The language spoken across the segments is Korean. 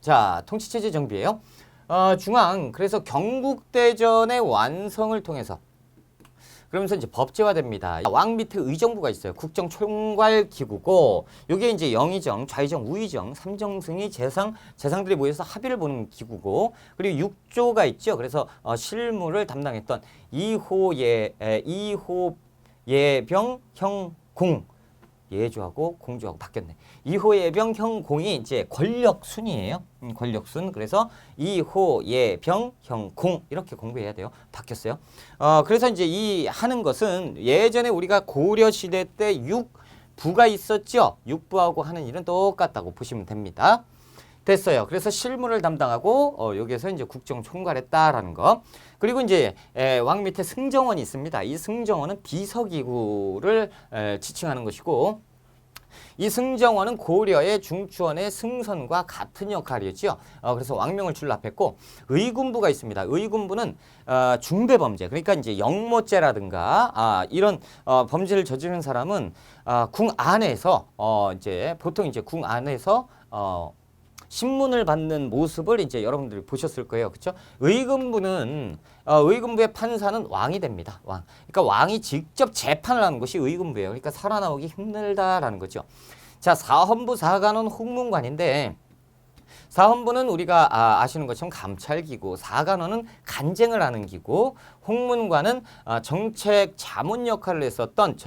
자, 통치체제 정비예요. 중앙, 그래서 경국대전의 완성을 통해서 그러면서 이제 법제화됩니다. 왕 밑에 의정부가 있어요. 국정총괄기구고, 요게 이제 영의정, 좌의정, 우의정, 삼정승이 재상들이 모여서 합의를 보는 기구고, 그리고 육조가 있죠. 그래서 실무를 담당했던 이호예병 형공, 예조하고 공조하고 바뀌었네. 이호예병 형공이 이제 권력순이에요. 권력순. 그래서 이호예병 형공 이렇게 공부해야 돼요. 바뀌었어요. 그래서 이제 이 하는 것은 예전에 우리가 고려 시대 때 육부가 있었죠. 육부하고 하는 일은 똑같다고 보시면 됩니다. 됐어요. 그래서 실무를 담당하고 여기에서 이제 국정 총괄했다라는 거. 그리고 이제 왕 밑에 승정원이 있습니다. 이 승정원은 비서기구를 지칭하는 것이고, 이 승정원은 고려의 중추원의 승선과 같은 역할이었죠. 그래서 왕명을 출납했고, 의군부가 있습니다. 의군부는 중대범죄, 그러니까 이제 영모죄라든가 이런 범죄를 저지른 사람은 궁 안에서 이제 보통 이제 궁 안에서 신문을 받는 모습을 이제 여러분들이 보셨을 거예요. 그렇죠? 의금부는 의금부의 판사는 왕이 됩니다. 왕. 그러니까 왕이 직접 재판을 하는 것이 의금부예요. 그러니까 살아나오기 힘들다라는 거죠. 자, 사헌부, 사관원, 홍문관인데, 사헌부는 우리가 아시는 것처럼 감찰기구, 사관원은 간쟁을 하는 기구, 홍문관은 정책 자문 역할을 했었던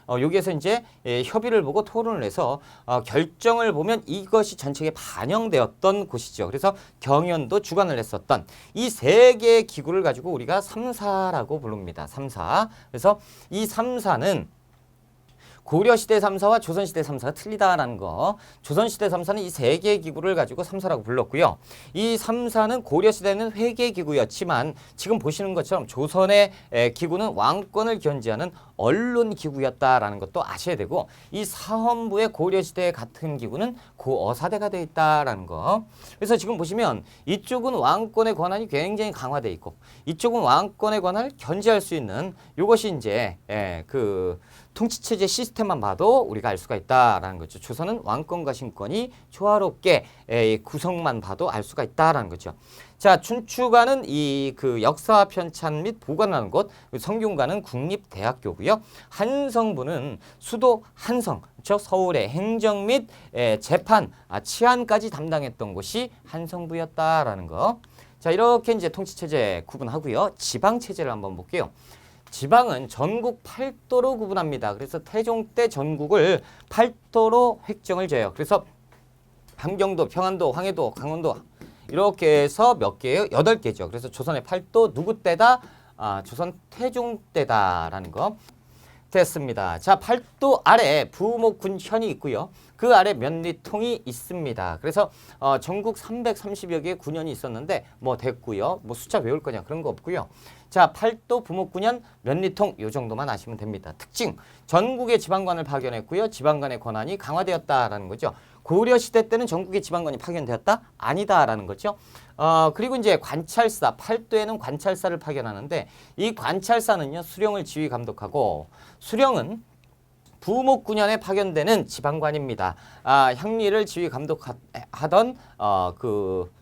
여기에서 이제 협의를 보고 토론을 해서 결정을 보면 이것이 전책에 반영되었던 곳이죠. 그래서 경연도 주관을 했었던 이 세 개의 기구를 가지고 우리가 삼사라고 부릅니다. 삼사. 그래서 이 삼사는 고려시대 3사와 조선시대 3사가 틀리다라는 거. 조선시대 3사는 이 세 개의 기구를 가지고 3사라고 불렀고요. 이 3사는 고려시대는 회계 기구였지만 지금 보시는 것처럼 조선의 기구는 왕권을 견지하는 언론 기구였다라는 것도 아셔야 되고, 이 사헌부의 고려시대 같은 기구는 고어사대가 되어 있다라는 거. 그래서 지금 보시면 이쪽은 왕권의 권한이 굉장히 강화되어 있고, 이쪽은 왕권의 권한을 견지할 수 있는 이것이 이제 통치체제 시스템만 봐도 우리가 알 수가 있다라는 거죠. 조선은 왕권과 신권이 조화롭게 구성만 봐도 알 수가 있다라는 거죠. 자, 춘추관은 역사 편찬 및 보관하는 곳, 성균관은 국립대학교고요. 한성부는 수도 한성, 즉 서울의 행정 및 재판, 치안까지 담당했던 곳이 한성부였다라는 거. 자, 이렇게 이제 통치체제 구분하고요. 지방체제를 한번 볼게요. 지방은 전국 8도로 구분합니다. 그래서 태종 때 전국을 8도로 획정을 줘요. 그래서 함경도, 평안도, 황해도, 강원도 이렇게 해서 몇 개예요? 8개죠. 그래서 조선의 8도 누구 때다? 조선 태종 때다라는 거. 됐습니다. 자, 8도 아래 부목군현이 있고요. 그 아래 면리통이 있습니다. 그래서 전국 330여 개의 군현이 있었는데 뭐 됐고요. 뭐 숫자 외울 거냐 그런 거 없고요. 자, 8도 부목군현 면리통 요 정도만 아시면 됩니다. 특징, 전국의 지방관을 파견했고요. 지방관의 권한이 강화되었다라는 거죠. 고려시대 때는 전국의 지방관이 파견되었다? 아니다라는 거죠. 그리고 이제 관찰사, 8도에는 관찰사를 파견하는데, 이 관찰사는요, 수령을 지휘 감독하고, 수령은 부목군현에 파견되는 지방관입니다. 향리를 지휘 감독하던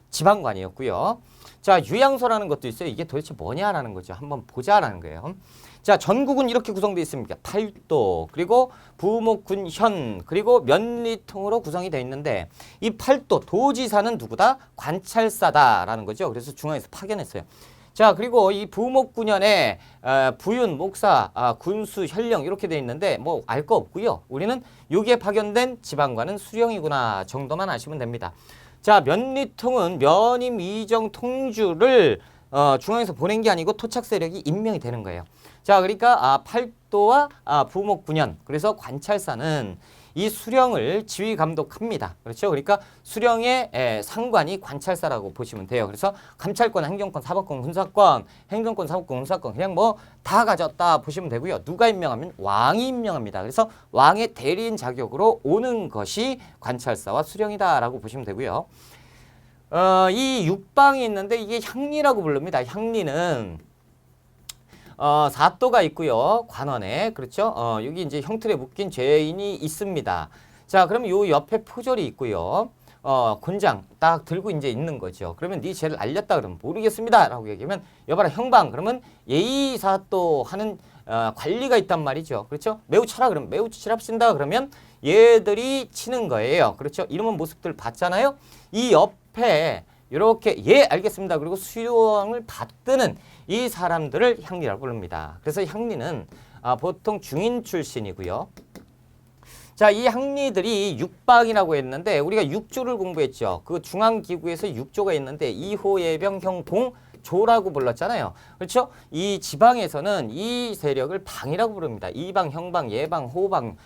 지방관이었고요. 자, 유양소라는 것도 있어요. 이게 도대체 뭐냐라는 거죠. 한번 보자라는 거예요. 자, 전국은 이렇게 구성되어 있습니다. 8도, 그리고 부목군현, 그리고 면리통으로 구성이 되어 있는데, 이 8도 도지사는 누구다? 관찰사다라는 거죠. 그래서 중앙에서 파견했어요. 자, 그리고 이 부목군현에 부윤, 목사, 군수, 현령 이렇게 되어 있는데 뭐 알 거 없고요. 우리는 여기에 파견된 지방관은 수령이구나 정도만 아시면 됩니다. 자, 면리통은 면임, 이정, 통주를 중앙에서 보낸 게 아니고 토착 세력이 임명이 되는 거예요. 자, 그러니까 8도와 부목군현, 그래서 관찰사는 이 수령을 지휘 감독합니다. 그렇죠? 그러니까 수령의 상관이 관찰사라고 보시면 돼요. 그래서 감찰권, 행정권, 사법권, 군사권, 행정권, 사법권, 군사권 그냥 뭐 다 가졌다 보시면 되고요. 누가 임명하면 왕이 임명합니다. 그래서 왕의 대리인 자격으로 오는 것이 관찰사와 수령이다라고 보시면 되고요. 이 육방이 있는데 이게 향리라고 부릅니다. 향리는 사도가 있고요. 관원에. 그렇죠? 여기 이제 형틀에 묶인 죄인이 있습니다. 자, 그럼 요 옆에 표절이 있고요. 곤장 딱 들고 이제 있는 거죠. 그러면 네 죄를 알렸다 그러면 모르겠습니다라고 얘기하면 여봐라 형방 그러면 예의사또 하는 관리가 있단 말이죠. 그렇죠? 매우 쳐라 그러면 매우 치랍신다 그러면 얘들이 치는 거예요. 그렇죠? 이런 모습들 봤잖아요. 이 옆에 이렇게 예 알겠습니다. 그리고 수령을 받드는 이 사람들을 향리라고 부릅니다. 그래서 향리는 보통 중인 출신이고요. 자, 이 향리들이 육방이라고 했는데 우리가 육조를 공부했죠. 그 중앙기구에서 육조가 있는데 이호, 예병, 형, 공, 조라고 불렀잖아요. 그렇죠? 이 지방에서는 이 세력을 방이라고 부릅니다. 이방, 형방, 예방, 호방,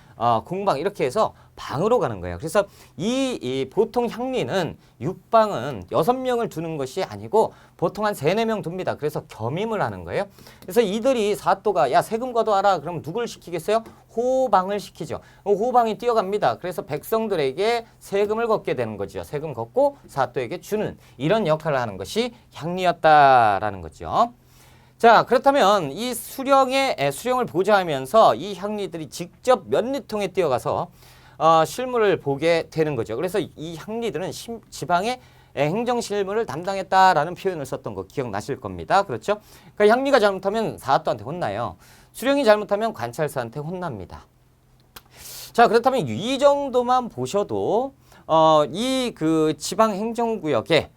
공방 이렇게 해서 방으로 가는 거예요. 그래서 이 보통 향리는 육방은 6명을 두는 것이 아니고 보통 한 3, 4명 둡니다. 그래서 겸임을 하는 거예요. 그래서 이들이 사또가 야 세금 거둬와라 그럼 누굴 시키겠어요? 호방을 시키죠. 호방이 뛰어갑니다. 그래서 백성들에게 세금을 걷게 되는 거죠. 세금 걷고 사또에게 주는 이런 역할을 하는 것이 향리였다라는 거죠. 자, 그렇다면 이 수령을 보좌하면서 이 향리들이 직접 면리통에 뛰어가서 실무를 보게 되는 거죠. 그래서 이 향리들은 지방의 행정 실무를 담당했다라는 표현을 썼던 거 기억나실 겁니다. 그렇죠? 그러니까 향리가 잘못하면 사또한테 혼나요. 수령이 잘못하면 관찰사한테 혼납니다. 자, 그렇다면 이 정도만 보셔도 이 그 지방 행정구역에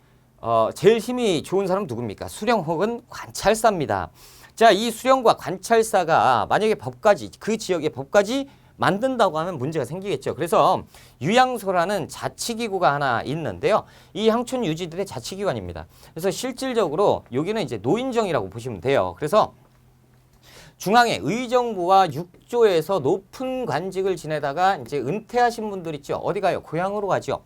제일 힘이 좋은 사람은 누굽니까? 수령 혹은 관찰사입니다. 자, 이 수령과 관찰사가 만약에 법까지 그 지역의 법까지 만든다고 하면 문제가 생기겠죠. 그래서 유양소라는 자치기구가 하나 있는데요. 이 향촌 유지들의 자치기관입니다. 그래서 실질적으로 여기는 이제 노인정이라고 보시면 돼요. 그래서 중앙에 의정부와 육조에서 높은 관직을 지내다가 이제 은퇴하신 분들 있죠. 어디 가요? 고향으로 가죠.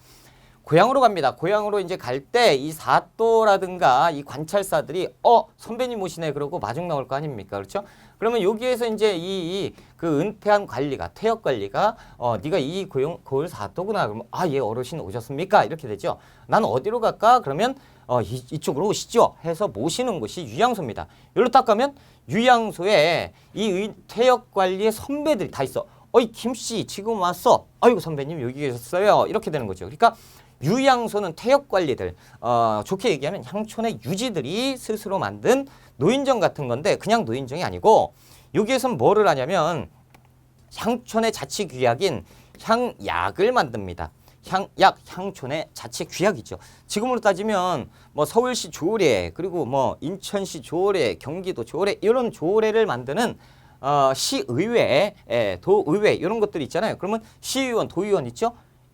고향으로 갑니다. 고향으로 이제 갈 때 이 사또라든가 이 관찰사들이 선배님 오시네 그러고 마중 나올 거 아닙니까? 그렇죠? 그러면 여기에서 이제 그 은퇴한 관리가 퇴역 관리가 네가 이 고을 사또구나 그러면 예 어르신 오셨습니까? 이렇게 되죠. 난 어디로 갈까? 그러면 이쪽으로 오시죠. 해서 모시는 곳이 유양소입니다. 여기로 딱 가면 유양소에 이 퇴역 관리의 선배들이 다 있어. 어이 김씨 지금 왔어. 아이고 선배님 여기 계셨어요. 이렇게 되는 거죠. 그러니까 유양소는 퇴역관리들, 좋게 얘기하면 향촌의 유지들이 스스로 만든 노인정 같은 건데 그냥 노인정이 아니고 여기에선 뭐를 하냐면 향촌의 자치규약인 향약을 만듭니다. 향약, 향촌의 자치규약이죠. 지금으로 따지면 뭐 서울시 조례 그리고 뭐 인천시 조례, 경기도 조례 이런 조례를 만드는 시의회, 도의회 이런 것들이 있잖아요. 그러면 시의원, 도의원 있죠?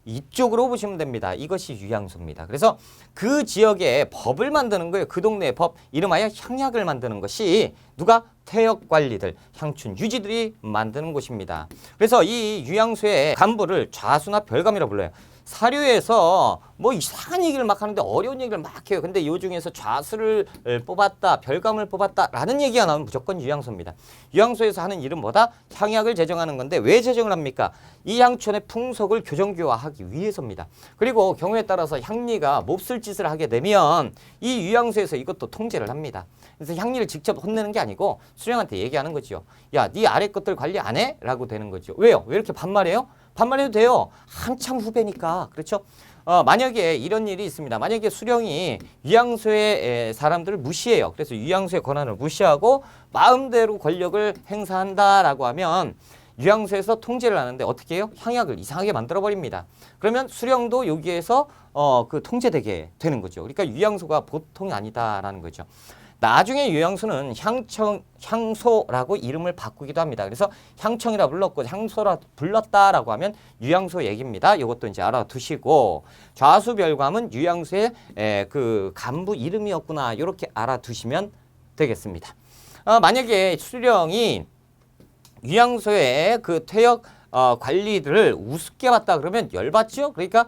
이쪽으로 보시면 됩니다. 이것이 유양소입니다. 그래서 그 지역에 법을 만드는 거예요. 그 동네의 법, 이름하여 향약을 만드는 것이 누가? 퇴역관리들, 향촌 유지들이 만드는 곳입니다. 그래서 이 유양소의 간부를 좌수나 별감이라고 불러요. 사료에서 뭐 이상한 얘기를 막 하는데 어려운 얘기를 막 해요. 근데 요 중에서 좌수를 뽑았다, 별감을 뽑았다라는 얘기가 나오면 무조건 유양소입니다. 유양소에서 하는 일은 뭐다? 향약을 제정하는 건데 왜 제정을 합니까? 이 향촌의 풍속을 교정교화하기 위해서입니다. 그리고 경우에 따라서 향리가 몹쓸 짓을 하게 되면 이 유양소에서 이것도 통제를 합니다. 그래서 향리를 직접 혼내는 게 아니고 수령한테 얘기하는 거죠. 야, 네 아래 것들 관리 안 해? 라고 되는 거죠. 왜요? 왜 이렇게 반말해요? 반말해도 돼요. 한참 후배니까. 그렇죠? 만약에 이런 일이 있습니다. 만약에 수령이 유양소의 사람들을 무시해요. 그래서 유양소의 권한을 무시하고 마음대로 권력을 행사한다라고 하면 유양소에서 통제를 하는데 어떻게 해요? 향약을 이상하게 만들어버립니다. 그러면 수령도 여기에서 그 통제되게 되는 거죠. 그러니까 유양소가 보통이 아니다라는 거죠. 나중에 유양소는 향소라고 이름을 바꾸기도 합니다. 그래서 향청이라 불렀고 향소라 불렀다라고 하면 유양소 얘기입니다. 이것도 이제 알아두시고 좌수별감은 유양소의 그 간부 이름이었구나 이렇게 알아두시면 되겠습니다. 만약에 수령이 유양소의 그 퇴역 관리들을 우습게 봤다 그러면 열받죠. 그러니까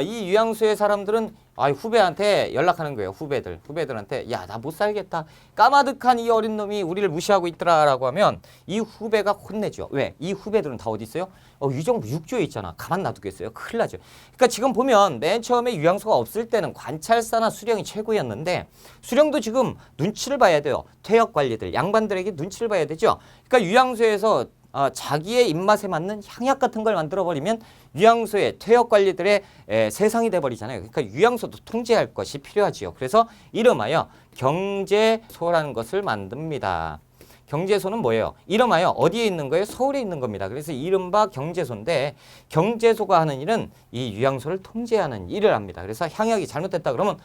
이 유양소의 사람들은 후배한테 연락하는 거예요. 후배들한테 야, 나 못 살겠다. 까마득한 이 어린 놈이 우리를 무시하고 있더라라고 하면 이 후배가 혼내죠. 왜? 이 후배들은 다 어디 있어요? 유정부 육조에 있잖아. 가만 놔두겠어요? 큰일 나죠. 그러니까 지금 보면 맨 처음에 유양소가 없을 때는 관찰사나 수령이 최고였는데 수령도 지금 눈치를 봐야 돼요. 퇴역 관리들, 양반들에게 눈치를 봐야 되죠. 그러니까 유양소에서 자기의 입맛에 맞는 향약 같은 걸 만들어버리면 유양소의 퇴역 관리들의 세상이 돼버리잖아요. 그러니까 유양소도 통제할 것이 필요하지요. 그래서 이름하여 경제소라는 것을 만듭니다. 경제소는 뭐예요? 이름하여 어디에 있는 거예요? 서울에 있는 겁니다. 그래서 이른바 경제소인데 경제소가 하는 일은 이 유양소를 통제하는 일을 합니다. 그래서 향약이 잘못됐다 그러면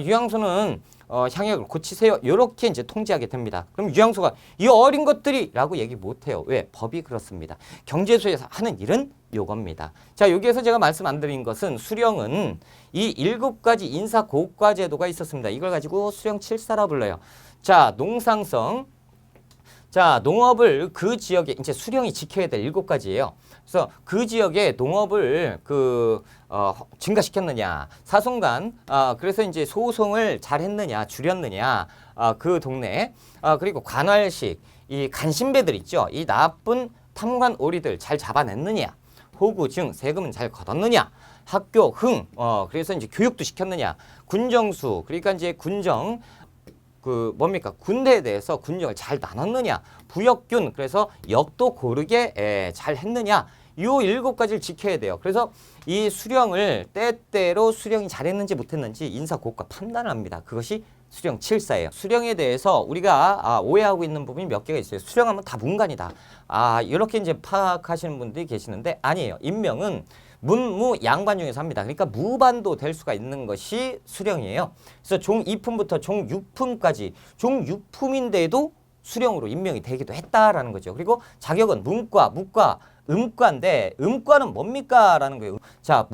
유양소는 향약을 고치세요. 이렇게 이제 통제하게 됩니다. 그럼 유양소가 이 어린 것들이라고 얘기 못해요. 왜? 법이 그렇습니다. 경제소에서 하는 일은 요겁니다. 자, 여기에서 제가 말씀 안 드린 것은 수령은 이 7가지 인사 고과 제도가 있었습니다. 이걸 가지고 수령 7사라 불러요. 자, 농상성. 자, 농업을 그 지역에 이제 수령이 지켜야 될 7가지예요. 그래서 그 지역에 농업을 증가시켰느냐, 사송간, 그래서 이제 소송을 잘 했느냐, 줄였느냐, 그 동네, 그리고 관할식, 이 간신배들 있죠. 이 나쁜 탐관 오리들 잘 잡아냈느냐, 호구, 증, 세금은 잘 걷었느냐, 학교, 흥, 그래서 이제 교육도 시켰느냐, 군정수, 그러니까 이제 군정, 군대에 대해서 군정을 잘 나눴느냐, 부역균, 그래서 역도 고르게 잘 했느냐, 요 7가지를 지켜야 돼요. 그래서 이 수령을 때때로 수령이 잘했는지 못했는지 인사고과 판단을 합니다. 그것이 수령 7사예요. 수령에 대해서 우리가 오해하고 있는 부분이 몇 개가 있어요. 수령하면 다 문관이다. 이렇게 이제 파악하시는 분들이 계시는데 아니에요. 임명은 문무 양반 중에서 합니다. 그러니까 무반도 될 수가 있는 것이 수령이에요. 그래서 종 2품부터 종 6품까지 종 6품인데도 수령으로 임명이 되기도 했다라는 거죠. 그리고 자격은 문과, 무과, 음과인데 음과는 뭡니까? 라는 거예요. 자,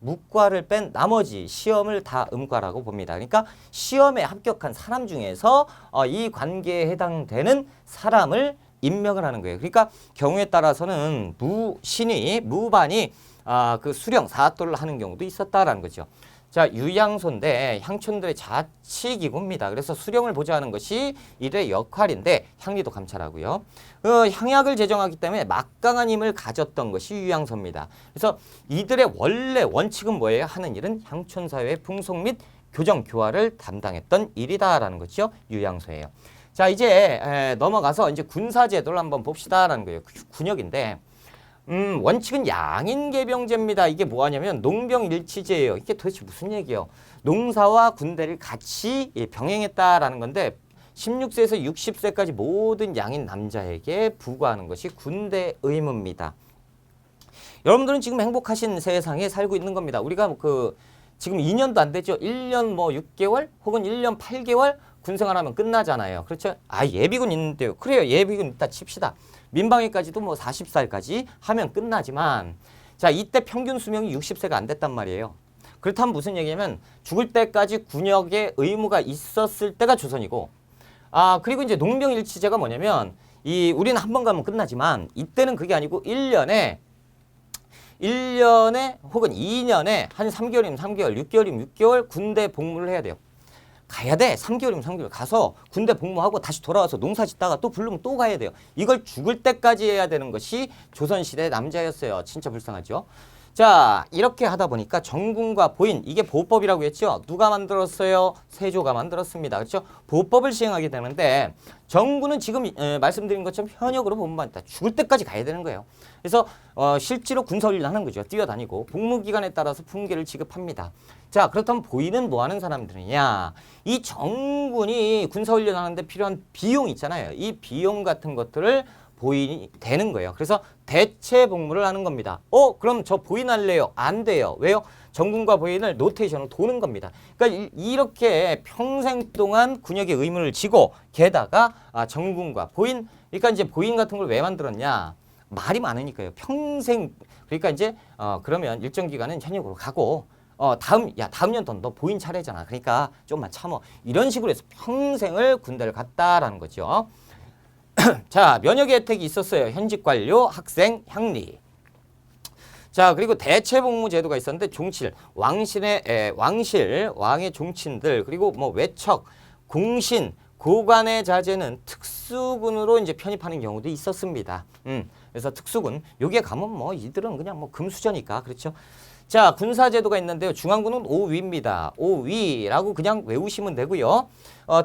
무과를 뺀 나머지 시험을 다 음과라고 봅니다. 그러니까 시험에 합격한 사람 중에서 이 관계에 해당되는 사람을 임명을 하는 거예요. 그러니까 경우에 따라서는 무반이 그 수령 사또를 하는 경우도 있었다라는 거죠. 자, 유양소인데 향촌들의 자치기구입니다. 그래서 수령을 보좌하는 것이 이들의 역할인데 향리도 감찰하고요. 향약을 제정하기 때문에 막강한 힘을 가졌던 것이 유양소입니다. 그래서 이들의 원래 원칙은 뭐예요? 하는 일은 향촌사회의 풍속 및 교정 교화를 담당했던 일이다라는 거죠. 유양소예요. 자, 이제 넘어가서 이제 군사제도를 한번 봅시다라는 거예요. 군역인데 원칙은 양인계병제입니다. 이게 뭐하냐면 농병일치제예요. 이게 도대체 무슨 얘기예요? 농사와 군대를 같이 병행했다라는 건데 16세에서 60세까지 모든 양인 남자에게 부과하는 것이 군대 의무입니다. 여러분들은 지금 행복하신 세상에 살고 있는 겁니다. 우리가 지금 2년도 안 됐죠. 1년 6개월 혹은 1년 8개월 군생활하면 끝나잖아요. 그렇죠? 예비군 있는데요. 그래요. 예비군 있다 칩시다. 민방위까지도 40살까지 하면 끝나지만 자, 이때 평균 수명이 60세가 안 됐단 말이에요. 그렇다면 무슨 얘기냐면 죽을 때까지 군역의 의무가 있었을 때가 조선이고 그리고 이제 농병일치제가 뭐냐면 우리는 한 번 가면 끝나지만 이때는 그게 아니고 1년에 혹은 2년에 한 3개월이면 3개월, 6개월이면 6개월 군대 복무를 해야 돼요. 가야 돼. 3개월이면 3개월 가서 군대 복무하고 다시 돌아와서 농사 짓다가 또 부르면 또 가야 돼요. 이걸 죽을 때까지 해야 되는 것이 조선시대 남자였어요. 진짜 불쌍하죠. 자, 이렇게 하다 보니까 정군과 보인, 이게 보법이라고 했죠. 누가 만들었어요? 세조가 만들었습니다. 그렇죠? 보법을 시행하게 되는데 정군은 지금 말씀드린 것처럼 현역으로 본받다. 죽을 때까지 가야 되는 거예요. 그래서 실제로 군사훈련을 하는 거죠. 뛰어다니고 복무기간에 따라서 품계를 지급합니다. 자, 그렇다면 보인은 뭐 하는 사람들이냐? 이 정군이 군사훈련 하는데 필요한 비용 있잖아요. 이 비용 같은 것들을 보인이 되는 거예요. 그래서 대체 복무를 하는 겁니다. 그럼 저 보인할래요? 안 돼요. 왜요? 정군과 보인을 노테이션으로 도는 겁니다. 그러니까 이렇게 평생 동안 군역의 의무를 지고 게다가 정군과 보인, 그러니까 이제 보인 같은 걸 왜 만들었냐? 말이 많으니까요. 평생, 그러니까 이제 그러면 일정 기간은 현역으로 가고 다음 연도 너 보인 차례잖아. 그러니까 좀만 참어. 이런 식으로 해서 평생을 군대를 갔다라는 거죠. 자, 면역의 혜택이 있었어요. 현직 관료, 학생, 향리. 자, 그리고 대체복무 제도가 있었는데 종칠, 왕의 종친들, 그리고 외척, 공신, 고관의 자제는 특수군으로 이제 편입하는 경우도 있었습니다. 그래서 특수군, 여기에 가면 이들은 그냥 금수저니까, 그렇죠? 자, 군사제도가 있는데요. 중앙군은 5위입니다. 5위라고 그냥 외우시면 되고요.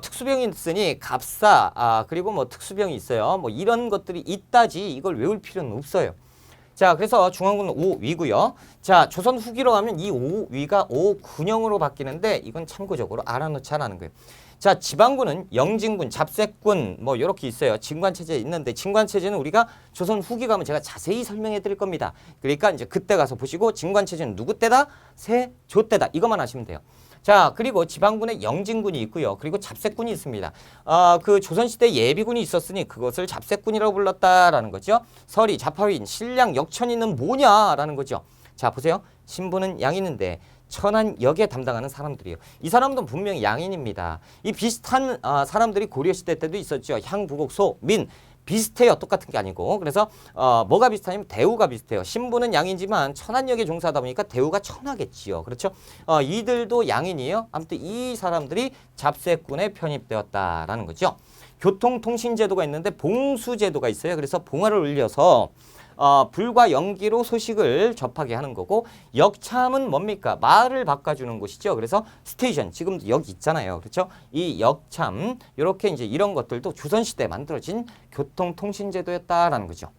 특수병이 있으니 갑사, 그리고 뭐 특수병이 있어요. 뭐 이런 것들이 있다지 이걸 외울 필요는 없어요. 자, 그래서 중앙군은 5위고요. 자, 조선 후기로 가면 이 5위가 5군형으로 바뀌는데 이건 참고적으로 알아놓자라는 거예요. 자, 지방군은 영진군, 잡색군 뭐 이렇게 있어요. 진관체제 있는데 진관체제는 우리가 조선 후기 가면 제가 자세히 설명해 드릴 겁니다. 그러니까 이제 그때 가서 보시고 진관체제는 누구 때다? 세조 때다. 이것만 아시면 돼요. 자, 그리고 지방군에 영진군이 있고요. 그리고 잡색군이 있습니다. 그 조선시대 예비군이 있었으니 그것을 잡색군이라고 불렀다라는 거죠. 서리, 자파위인, 신량, 역천이는 뭐냐라는 거죠. 자, 보세요. 신부는 양인인데 천안 역에 담당하는 사람들이에요. 이 사람도 분명히 양인입니다. 이 비슷한 사람들이 고려시대 때도 있었죠. 향, 부곡, 소, 민. 비슷해요. 똑같은 게 아니고. 그래서 뭐가 비슷하냐면 대우가 비슷해요. 신부는 양이지만 천안역에 종사하다 보니까 대우가 천하겠지요. 그렇죠? 이들도 양인이에요. 아무튼 이 사람들이 잡색군에 편입되었다라는 거죠. 교통통신제도가 있는데 봉수제도가 있어요. 그래서 봉화를 울려서 불과 연기로 소식을 접하게 하는 거고, 역참은 뭡니까? 말을 바꿔주는 곳이죠. 그래서 스테이션, 지금도 역 있잖아요. 그렇죠? 이 역참, 이렇게 이제 이런 것들도 조선시대에 만들어진 교통통신제도였다라는 거죠.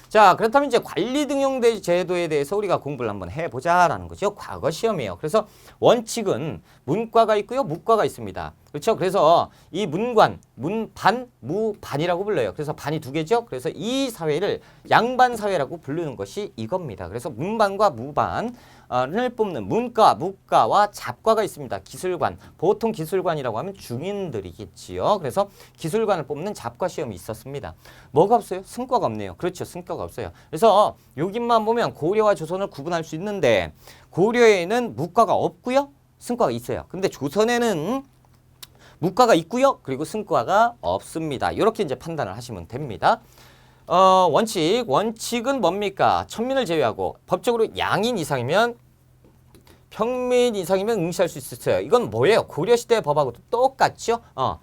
자, 그렇다면 이제 관리등용 제도에 대해서 우리가 공부를 한번 해보자라는 거죠. 과거 시험이에요. 그래서 원칙은 문과가 있고요, 무과가 있습니다. 그렇죠? 그래서 이 문관, 문반, 무반이라고 불러요. 그래서 반이 두 개죠. 그래서 이 사회를 양반사회라고 부르는 것이 이겁니다. 그래서 문반과 무반을 뽑는 문과, 무과와 잡과가 있습니다. 기술관, 보통 기술관이라고 하면 중인들이겠지요. 그래서 기술관을 뽑는 잡과 시험이 있었습니다. 뭐가 없어요? 승과가 없네요. 그렇죠. 승과가 없어요. 그래서 여기만 보면 고려와 조선을 구분할 수 있는데 고려에는 무과가 없고요, 승과가 있어요. 근데 조선에는 무과가 있고요, 그리고 승과가 없습니다. 이렇게 이제 판단을 하시면 됩니다. 원칙은 뭡니까? 천민을 제외하고 법적으로 양인 이상이면 평민 이상이면 응시할 수 있었어요. 이건 뭐예요? 고려시대 법하고도 똑같죠?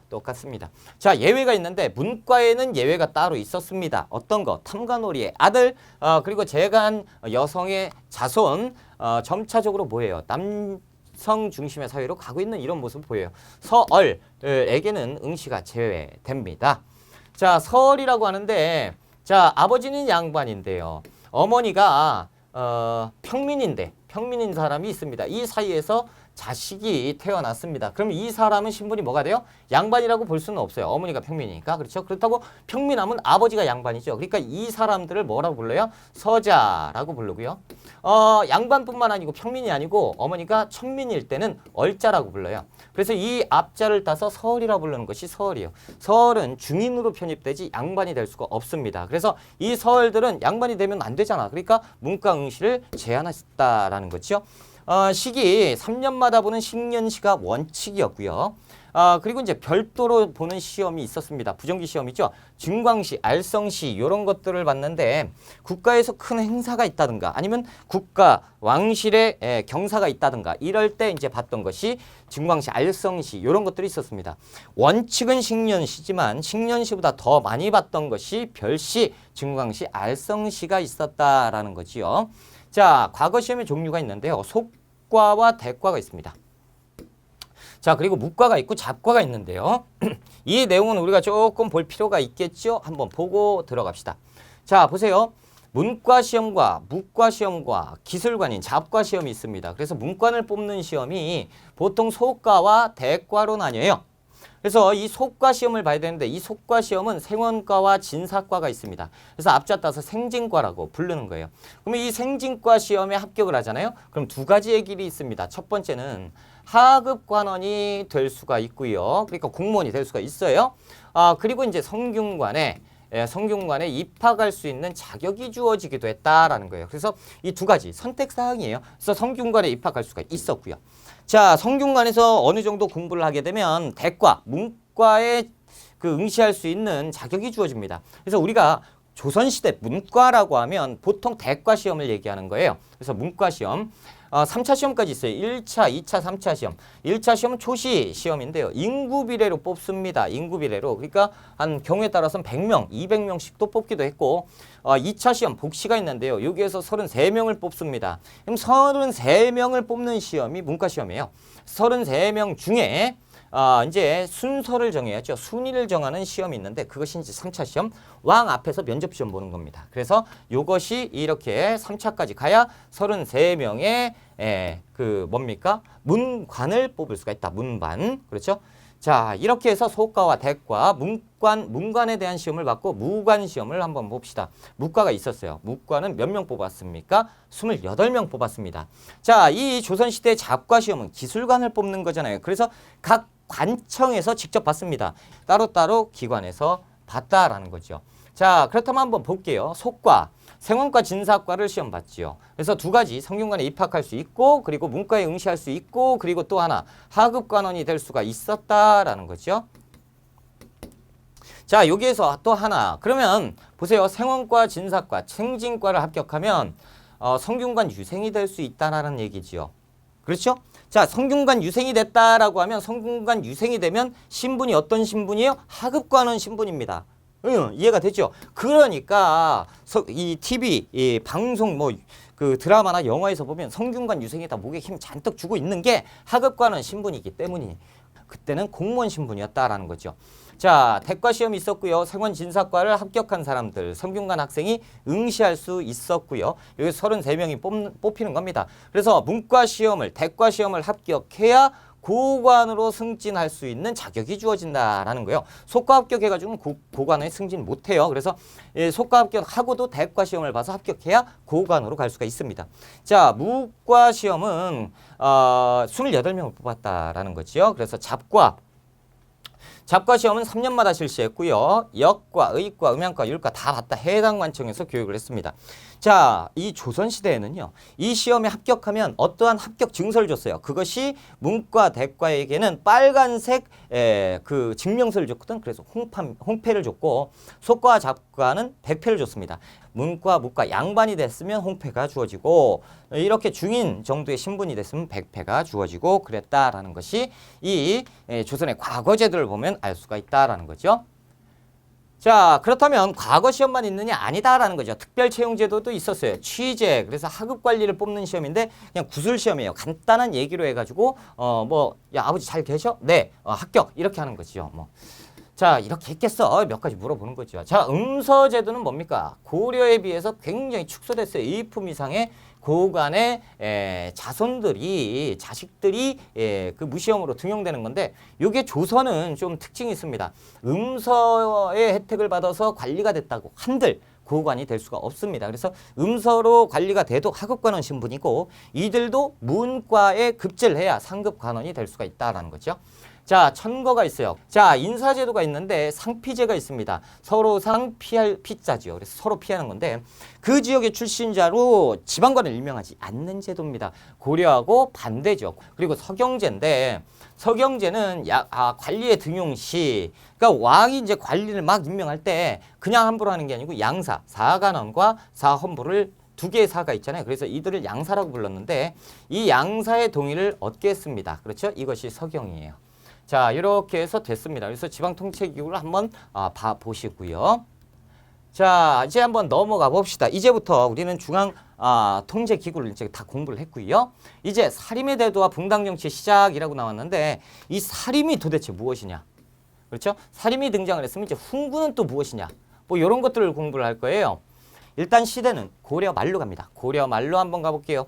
똑같습니다. 자, 예외가 있는데 문과에는 예외가 따로 있었습니다. 어떤 거? 탐관오리의 아들, 그리고 재간 여성의 자손, 점차적으로 뭐예요? 성 중심의 사회로 가고 있는 이런 모습을 보여요. 서얼에게는 응시가 제외됩니다. 자, 서얼이라고 하는데, 자, 아버지는 양반인데요. 어머니가 평민인 사람이 있습니다. 이 사이에서 자식이 태어났습니다. 그럼 이 사람은 신분이 뭐가 돼요? 양반이라고 볼 수는 없어요. 어머니가 평민이니까. 그렇죠? 그렇다고 평민하면 아버지가 양반이죠. 그러니까 이 사람들을 뭐라고 불러요? 서자라고 부르고요. 양반뿐만 아니고 평민이 아니고 어머니가 천민일 때는 얼자라고 불러요. 그래서 이 앞자를 따서 서얼이라고 부르는 것이 서얼이에요. 서얼은 중인으로 편입되지 양반이 될 수가 없습니다. 그래서 이 서얼들은 양반이 되면 안 되잖아. 그러니까 문과 응시를 제한했다라는 거죠. 시기 3년마다 보는 식년시가 원칙이었고요. 그리고 이제 별도로 보는 시험이 있었습니다. 부정기 시험이죠. 증광시, 알성시 이런 것들을 봤는데 국가에서 큰 행사가 있다든가 아니면 국가 왕실에 경사가 있다든가 이럴 때 이제 봤던 것이 증광시, 알성시 이런 것들이 있었습니다. 원칙은 식년시지만 식년시보다 더 많이 봤던 것이 별시, 증광시, 알성시가 있었다라는 거지요. 자, 과거 시험의 종류가 있는데요. 속과와 대과가 있습니다. 자, 그리고 무과가 있고 잡과가 있는데요. 이 내용은 우리가 조금 볼 필요가 있겠죠? 한번 보고 들어갑시다. 자, 보세요. 문과 시험과 무과 시험과 기술관인 잡과 시험이 있습니다. 그래서 문관을 뽑는 시험이 보통 속과와 대과로 나뉘어요. 그래서 이 속과 시험을 봐야 되는데 이 속과 시험은 생원과와 진사과가 있습니다. 그래서 앞자 따서 생진과라고 부르는 거예요. 그러면 이 생진과 시험에 합격을 하잖아요. 그럼 두 가지의 길이 있습니다. 첫 번째는 하급 관원이 될 수가 있고요. 그러니까 공무원이 될 수가 있어요. 그리고 이제 성균관에 입학할 수 있는 자격이 주어지기도 했다라는 거예요. 그래서 이 두 가지 선택사항이에요. 그래서 성균관에 입학할 수가 있었고요. 자, 성균관에서 어느 정도 공부를 하게 되면 대과, 문과에 그 응시할 수 있는 자격이 주어집니다. 그래서 우리가 조선시대 문과라고 하면 보통 대과 시험을 얘기하는 거예요. 그래서 문과 시험 3차 시험까지 있어요. 1차, 2차, 3차 시험. 1차 시험은 초시 시험인데요. 인구 비례로 뽑습니다. 인구 비례로. 그러니까 한 경우에 따라서는 100명, 200명씩도 뽑기도 했고 2차 시험 복시가 있는데요. 여기에서 33명을 뽑습니다. 그럼 33명을 뽑는 시험이 문과 시험이에요. 33명 중에 이제 순서를 정해야죠. 순위를 정하는 시험이 있는데 그것이 이제 3차 시험, 왕 앞에서 면접 시험 보는 겁니다. 그래서 이것이 이렇게 3차까지 가야 33명의 그 뭡니까? 문관을 뽑을 수가 있다. 문관. 그렇죠? 자, 이렇게 해서 소과와 대과, 문관에 대한 시험을 받고 무관 시험을 한번 봅시다. 무과가 있었어요. 무과는 몇 명 뽑았습니까? 28명 뽑았습니다. 자, 이 조선시대 잡과 시험은 기술관을 뽑는 거잖아요. 그래서 각 관청에서 직접 받습니다. 따로따로 기관에서 받다라는 거죠. 자, 그렇다면 한번 볼게요. 속과, 생원과 진사과를 시험 봤지요. 그래서 두 가지 성균관에 입학할 수 있고 그리고 문과에 응시할 수 있고 그리고 또 하나 하급관원이 될 수가 있었다라는 거죠. 자, 여기에서 또 하나. 그러면 보세요. 생원과 진사과, 생진과를 합격하면 성균관 유생이 될 수 있다라는 얘기지요. 그렇죠? 자, 성균관 유생이 됐다라고 하면 성균관 유생이 되면 신분이 어떤 신분이에요? 하급관원 신분입니다. 이해가 되죠? 그러니까 이 TV, 이 방송 뭐 그 드라마나 영화에서 보면 성균관 유생이다 목에 힘 잔뜩 주고 있는 게 하급관원 신분이기 때문이 그때는 공무원 신분이었다라는 거죠. 자, 대과 시험이 있었고요. 생원 진사과를 합격한 사람들, 성균관 학생이 응시할 수 있었고요. 여기 33명이 뽑히는 겁니다. 그래서 문과 시험을, 대과 시험을 합격해야 고관으로 승진할 수 있는 자격이 주어진다라는 거예요. 속과 합격해가지고는 고관에 승진 못해요. 그래서 속과 합격하고도 대과 시험을 봐서 합격해야 고관으로 갈 수가 있습니다. 자, 무과 시험은 28명을 뽑았다라는 거지요. 그래서 잡과 시험은 3년마다 실시했고요. 역과, 의과, 음양과, 율과 다 봤다. 해당 관청에서 교육을 했습니다. 자, 이 조선시대에는요. 이 시험에 합격하면 어떠한 합격 증서를 줬어요. 그것이 문과, 대과에게는 빨간색 그 증명서를 줬거든. 그래서 홍패를 줬고 속과 잡과는 백패를 줬습니다. 문과, 무과 양반이 됐으면 홍패가 주어지고 이렇게 중인 정도의 신분이 됐으면 백패가 주어지고 그랬다라는 것이 이 조선의 과거 제도를 보면 알 수가 있다라는 거죠. 자, 그렇다면 과거 시험만 있느냐? 아니다라는 거죠. 특별 채용 제도도 있었어요. 취재, 그래서 하급 관리를 뽑는 시험인데 그냥 구술 시험이에요. 간단한 얘기로 해가지고 야 아버지 잘 계셔? 네, 합격 이렇게 하는 거죠. 뭐. 자, 이렇게 했겠어? 몇 가지 물어보는 거죠. 자, 음서 제도는 뭡니까? 고려에 비해서 굉장히 축소됐어요. 일품 이상의 고관의 자손들이, 자식들이 그 무시형으로 등용되는 건데 이게 조선은 좀 특징이 있습니다. 음서의 혜택을 받아서 관리가 됐다고 한들 고관이 될 수가 없습니다. 그래서 음서로 관리가 돼도 하급관원 신분이고 이들도 문과에 급제를 해야 상급 관원이 될 수가 있다는 거죠. 자, 천거가 있어요. 자, 인사제도가 있는데 상피제가 있습니다. 서로 상 피할 피자지요. 그래서 서로 피하는 건데 그 지역의 출신자로 지방관을 임명하지 않는 제도입니다. 고려하고 반대죠. 그리고 서경제인데 서경제는 관리의 등용 시 그러니까 왕이 이제 관리를 막 임명할 때 그냥 함부로 하는 게 아니고 양사, 사관원과 사헌부를 두 개의 사가 있잖아요. 그래서 이들을 양사라고 불렀는데 이 양사의 동의를 얻게 했습니다. 그렇죠? 이것이 서경이에요. 자, 이렇게 해서 됐습니다. 그래서 지방통치기구를 한번 보시고요. 자, 이제 한번 넘어가 봅시다. 이제부터 우리는 중앙 통제기구를 이제 다 공부를 했고요. 이제 사림의 대도와 붕당정치 시작이라고 나왔는데 이 사림이 도대체 무엇이냐? 그렇죠? 사림이 등장을 했으면 이제 훈구는 또 무엇이냐? 뭐 이런 것들을 공부를 할 거예요. 일단 시대는 고려 말로 갑니다. 고려 말로 한번 가볼게요.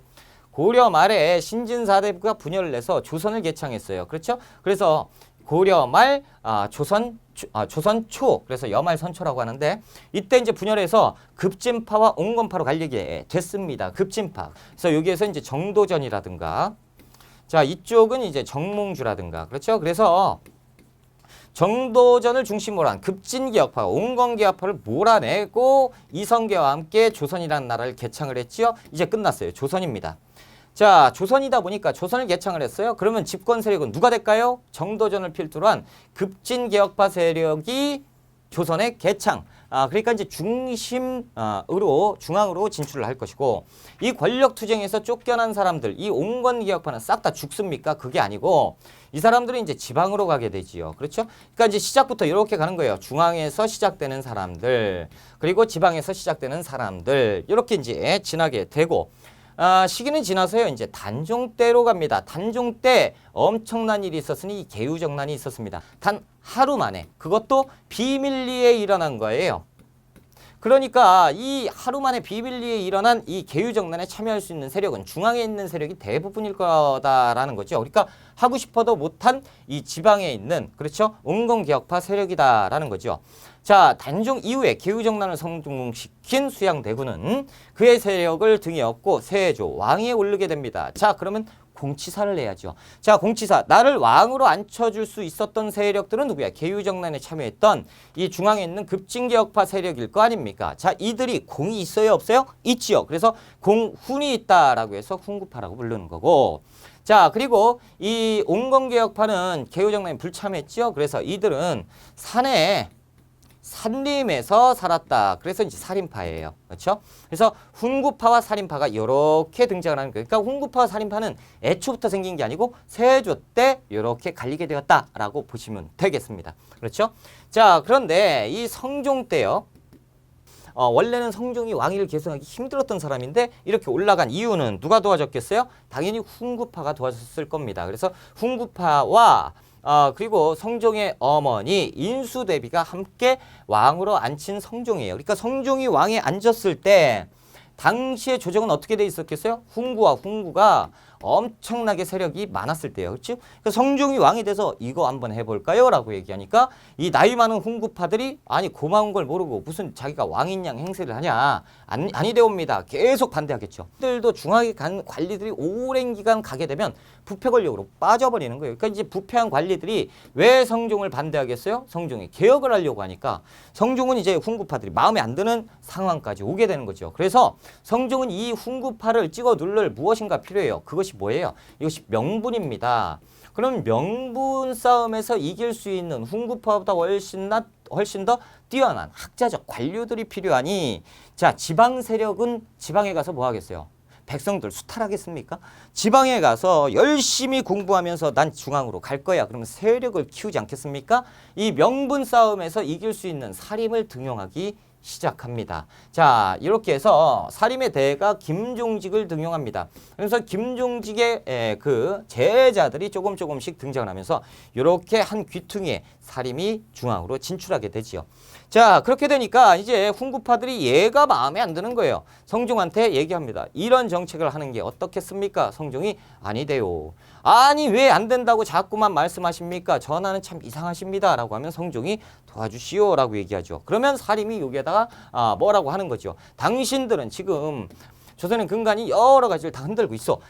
고려 말에 신진사대부가 분열을 내서 조선을 개창했어요. 그렇죠? 그래서 고려 말 조선 초 그래서 여말 선초라고 하는데 이때 이제 분열해서 급진파와 옹건파로 갈리게 됐습니다. 급진파. 그래서 여기에서 이제 정도전이라든가 자, 이쪽은 이제 정몽주라든가 그렇죠? 그래서 정도전을 중심으로 한 급진개혁파, 옹건개혁파를 몰아내고 이성계와 함께 조선이라는 나라를 개창을 했지요. 이제 끝났어요. 조선입니다. 자, 조선이다 보니까 조선을 개창을 했어요. 그러면 집권 세력은 누가 될까요? 정도전을 필두로 한 급진개혁파 세력이 조선의 개창. 그러니까 이제 중앙으로 진출을 할 것이고, 이 권력 투쟁에서 쫓겨난 사람들, 이 온건개혁파는 싹 다 죽습니까? 그게 아니고 이 사람들은 이제 지방으로 가게 되지요. 그렇죠? 그러니까 이제 시작부터 이렇게 가는 거예요. 중앙에서 시작되는 사람들, 그리고 지방에서 시작되는 사람들, 이렇게 이제 지나게 되고, 시기는 지나서요. 이제 단종 때로 갑니다. 단종 때 엄청난 일이 있었으니 이 개유정난이 있었습니다. 단 하루 만에, 그것도 비밀리에 일어난 거예요. 그러니까 이 하루 만에 비밀리에 일어난 이 개유정난에 참여할 수 있는 세력은 중앙에 있는 세력이 대부분일 거다라는 거죠. 그러니까 하고 싶어도 못한 이 지방에 있는, 그렇죠? 온건개혁파 세력이다라는 거죠. 자, 단종 이후에 개유정난을 성공시킨 수양대군은 그의 세력을 등에 업고 세조 왕위에 오르게 됩니다. 자, 그러면 공치사를 내야죠. 자, 공치사. 나를 왕으로 앉혀줄 수 있었던 세력들은 누구야? 개유정난에 참여했던 이 중앙에 있는 급진개혁파 세력일 거 아닙니까? 자, 이들이 공이 있어요? 없어요? 있지요. 그래서 공훈이 있다라고 해서 훈구파라고 부르는 거고. 자, 그리고 이 온건개혁파는 개유정난에 불참했지요. 그래서 이들은 산림에서 살았다. 그래서 이제 살인파예요. 그렇죠? 그래서 훈구파와 살인파가 이렇게 등장을 하는 거예요. 그러니까 훈구파와 살인파는 애초부터 생긴 게 아니고 세조 때 이렇게 갈리게 되었다라고 보시면 되겠습니다. 그렇죠? 자, 그런데 이 성종 때요. 원래는 성종이 왕위를 계승하기 힘들었던 사람인데 이렇게 올라간 이유는 누가 도와줬겠어요? 당연히 훈구파가 도와줬을 겁니다. 그래서 훈구파와 그리고 성종의 어머니 인수대비가 함께 왕으로 앉힌 성종이에요. 그러니까 성종이 왕에 앉았을 때 당시의 조정은 어떻게 돼 있었겠어요? 훈구가 엄청나게 세력이 많았을 때예요. 그렇죠? 그러니까 성종이 왕이 돼서 이거 한번 해볼까요? 라고 얘기하니까 이 나이 많은 훈구파들이 아니 고마운 걸 모르고 무슨 자기가 왕인 양 행세를 하냐. 아니되옵니다. 계속 반대하겠죠. 들도 중앙에 간 관리들이 오랜 기간 가게 되면 부패 권력으로 빠져버리는 거예요. 그러니까 이제 부패한 관리들이 왜 성종을 반대하겠어요? 성종이 개혁을 하려고 하니까 성종은 이제 훈구파들이 마음에 안 드는 상황까지 오게 되는 거죠. 그래서 성종은 이 훈구파를 찍어 누를 무엇인가 필요해요. 그것이 뭐예요? 이것이 명분입니다. 그럼 명분 싸움에서 이길 수 있는 훈구파보다 훨씬 더 뛰어난 학자적 관료들이 필요하니, 자, 지방 세력은 지방에 가서 뭐 하겠어요? 백성들 수탈하겠습니까? 지방에 가서 열심히 공부하면서 난 중앙으로 갈 거야. 그러면 세력을 키우지 않겠습니까? 이 명분 싸움에서 이길 수 있는 사림을 등용하기 시작합니다. 자, 이렇게 해서 사림의 대가 김종직을 등용합니다. 그래서 김종직의 그 제자들이 조금씩 등장을 하면서 이렇게 한 귀퉁이에 사림이 중앙으로 진출하게 되지요. 자, 그렇게 되니까 이제 훈구파들이 얘가 마음에 안 드는 거예요. 성종한테 얘기합니다. 이런 정책을 하는 게 어떻겠습니까? 성종이 아니대요. 아니 왜 안 된다고 자꾸만 말씀하십니까? 전하는 참 이상하십니다. 라고 하면 성종이 도와주시오 라고 얘기하죠. 그러면 사림이 여기에다가 뭐라고 하는 거죠. 당신들은 지금 조선의 근간이 여러 가지를 다 흔들고 있어.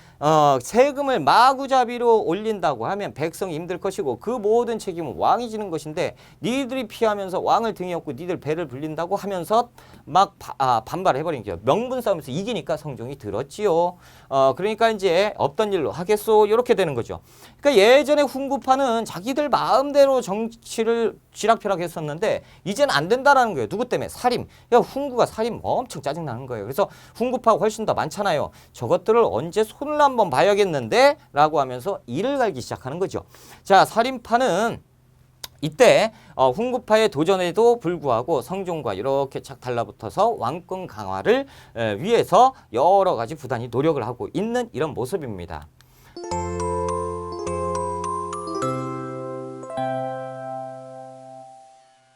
세금을 마구잡이로 올린다고 하면 백성이 힘들 것이고 그 모든 책임은 왕이 지는 것인데 니들이 피하면서 왕을 등에 업고 니들 배를 불린다고 하면서 막 반발을 해버린 거죠. 명분 싸움에서 이기니까 성종이 들었지요. 그러니까 이제 없던 일로 하겠소 이렇게 되는 거죠. 그러니까 예전에 훈구파는 자기들 마음대로 정치를 쥐락펴락 했었는데 이제는 안 된다라는 거예요. 누구 때문에? 사림. 야, 훈구가 사림 엄청 짜증나는 거예요. 그래서 훈구파가 훨씬 더 많잖아요. 저것들을 언제 손을 한번 봐야겠는데? 라고 하면서 이를 갈기 시작하는 거죠. 자, 사림파는 이때 훈구파의 도전에도 불구하고 성종과 이렇게 착 달라붙어서 왕권 강화를 위해서 여러 가지 부단히 노력을 하고 있는 이런 모습입니다.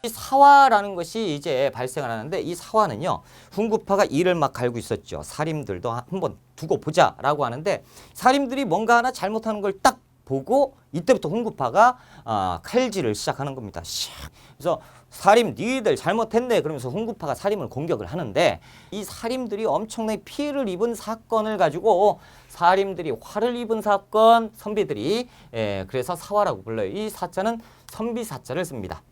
이 사화라는 것이 이제 발생을 하는데 이 사화는요, 훈구파가 이를 막 갈고 있었죠. 사림들도 한번 두고 보자 라고 하는데 사림들이 뭔가 하나 잘못하는 걸 딱 보고 이때부터 훈구파가 칼질을 시작하는 겁니다. 그래서 사림 니들 잘못했네 그러면서 훈구파가 사림을 공격을 하는데 이 사림들이 엄청나게 피해를 입은 사건을 가지고 사림들이 화를 입은 사건 선비들이 그래서 사화라고 불러요. 이 사자는 선비사자를 씁니다.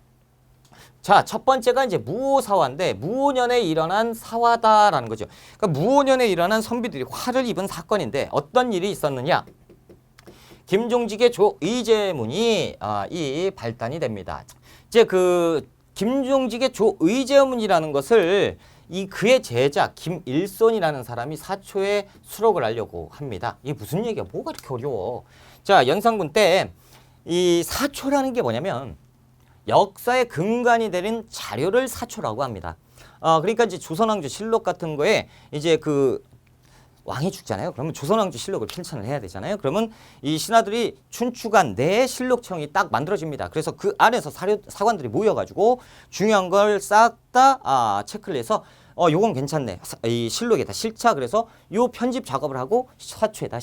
자, 첫 번째가 이제 무오사화인데 무오년에 일어난 사화다라는 거죠. 그러니까 무오년에 일어난 선비들이 화를 입은 사건인데 어떤 일이 있었느냐? 김종직의 조의제문이 이 발단이 됩니다. 이제 그 김종직의 조의제문이라는 것을 이 그의 제자 김일손이라는 사람이 사초에 수록을 하려고 합니다. 이게 무슨 얘기야? 뭐가 이렇게 어려워? 자, 연산군 때 이 사초라는 게 뭐냐면 역사의 근간이 되는 자료를 사초라고 합니다. 그러니까 이제 조선왕조 실록 같은 거에 이제 그 왕이 죽잖아요. 그러면 조선왕조 실록을 필찬을 해야 되잖아요. 그러면 이 신하들이 춘추관 내 실록청이 딱 만들어집니다. 그래서 그 안에서 사관들이 모여가지고 중요한 걸 싹 다 체크를 해서 요건 괜찮네. 이 실록에다 실차. 그래서 요 편집 작업을 하고 사초에다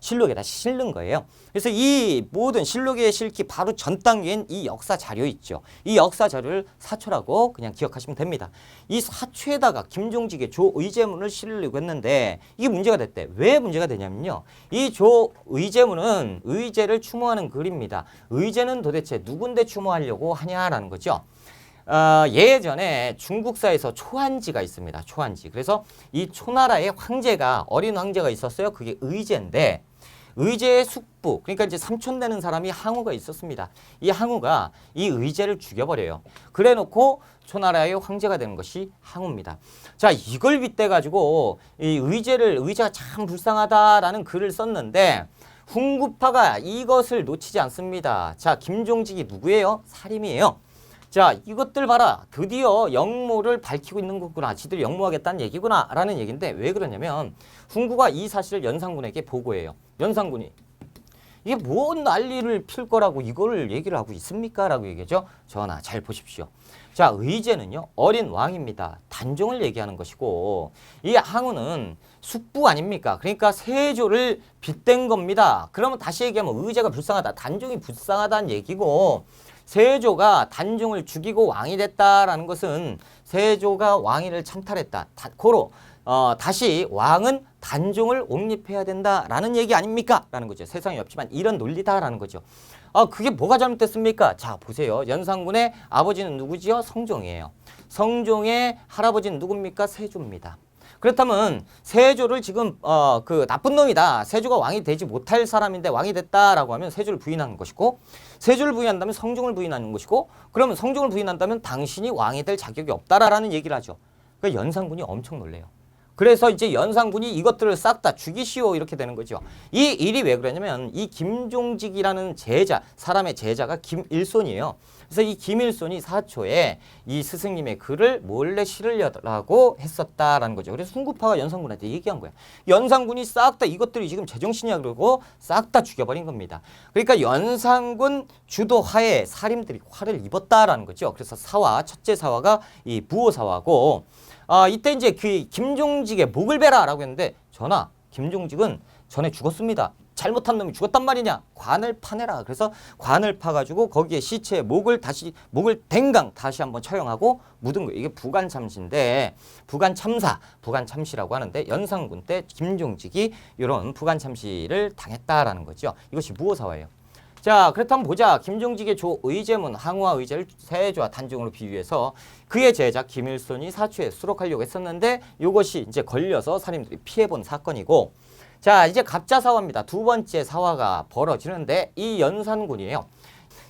실록에다 실는 거예요. 그래서 이 모든 실록에 실기 바로 전 단계인 이 역사 자료 있죠. 이 역사 자료를 사초라고 그냥 기억하시면 됩니다. 이 사초에다가 김종직의 조의제문을 실으려고 했는데 이게 문제가 됐대. 왜 문제가 되냐면요. 이 조의제문은 의제를 추모하는 글입니다. 의제는 도대체 누군데 추모하려고 하냐라는 거죠. 예전에 중국사에서 초한지가 있습니다. 초한지. 그래서 이 초나라의 황제가 어린 황제가 있었어요. 그게 의제인데 의제의 숙부 그러니까 이제 삼촌 되는 사람이 항우가 있었습니다. 이 항우가 이 의제를 죽여버려요. 그래놓고 초나라의 황제가 되는 것이 항우입니다. 자, 이걸 빗대 가지고 이 의제가 참 불쌍하다라는 글을 썼는데 훈구파가 이것을 놓치지 않습니다. 자, 김종직이 누구예요? 살인이에요. 자, 이것들 봐라. 드디어 영모를 밝히고 있는 거구나. 지들이 영모하겠다는 얘기구나. 라는 얘기인데 왜 그러냐면 훈구가 이 사실을 연산군에게 보고해요. 연산군이 이게 뭔 난리를 필 거라고 이걸 얘기를 하고 있습니까? 라고 얘기하죠. 전하, 잘 보십시오. 자, 의제는요. 어린 왕입니다. 단종을 얘기하는 것이고 이 항우는 숙부 아닙니까? 그러니까 세조를 빗댄 겁니다. 그러면 다시 얘기하면 의제가 불쌍하다. 단종이 불쌍하다는 얘기고 세조가 단종을 죽이고 왕이 됐다라는 것은 세조가 왕위를 찬탈했다. 고로 다시 왕은 단종을 옹립해야 된다라는 얘기 아닙니까? 라는 거죠. 세상에 없지만 이런 논리다라는 거죠. 그게 뭐가 잘못됐습니까? 자, 보세요. 연산군의 아버지는 누구지요? 성종이에요. 성종의 할아버지는 누굽니까? 세조입니다. 그렇다면 세조를 지금 그 나쁜 놈이다. 세조가 왕이 되지 못할 사람인데 왕이 됐다라고 하면 세조를 부인하는 것이고 세조를 부인한다면 성종을 부인하는 것이고 그러면 성종을 부인한다면 당신이 왕이 될 자격이 없다라는 얘기를 하죠. 그러니까 연산군이 엄청 놀래요. 그래서 이제 연산군이 이것들을 싹 다 죽이시오 이렇게 되는 거죠. 이 일이 왜 그러냐면 이 김종직이라는 제자, 사람의 제자가 김일손이에요. 그래서 이 김일손이 사초에 이 스승님의 글을 몰래 실으려고 했었다라는 거죠. 그래서 훈구파가 연산군한테 얘기한 거야. 연산군이 싹 다 이것들이 지금 제정신이야 그러고 싹 다 죽여버린 겁니다. 그러니까 연산군 주도하에 살인들이 화를 입었다라는 거죠. 그래서 첫째 사화가 이 부호사화고 이때 이제 그 김종직의 목을 베라라고 했는데 전하, 김종직은 전에 죽었습니다. 잘못한 놈이 죽었단 말이냐? 관을 파내라. 그래서 관을 파가지고 거기에 시체의 목을 댕강 다시 한번 처형하고 묻은 거예요. 이게 부관참시인데 부관참시라고 하는데 연산군 때 김종직이 이런 부관참시를 당했다라는 거죠. 이것이 무호사화예요. 자, 그렇다면 보자. 김종직의 조의제문, 항우와 의제를 세조와 단종으로 비유해서 그의 제자 김일손이 사초에 수록하려고 했었는데 이것이 이제 걸려서 사람들이 피해본 사건이고 자, 이제 갑자사화입니다. 두 번째 사화가 벌어지는데 이 연산군이에요.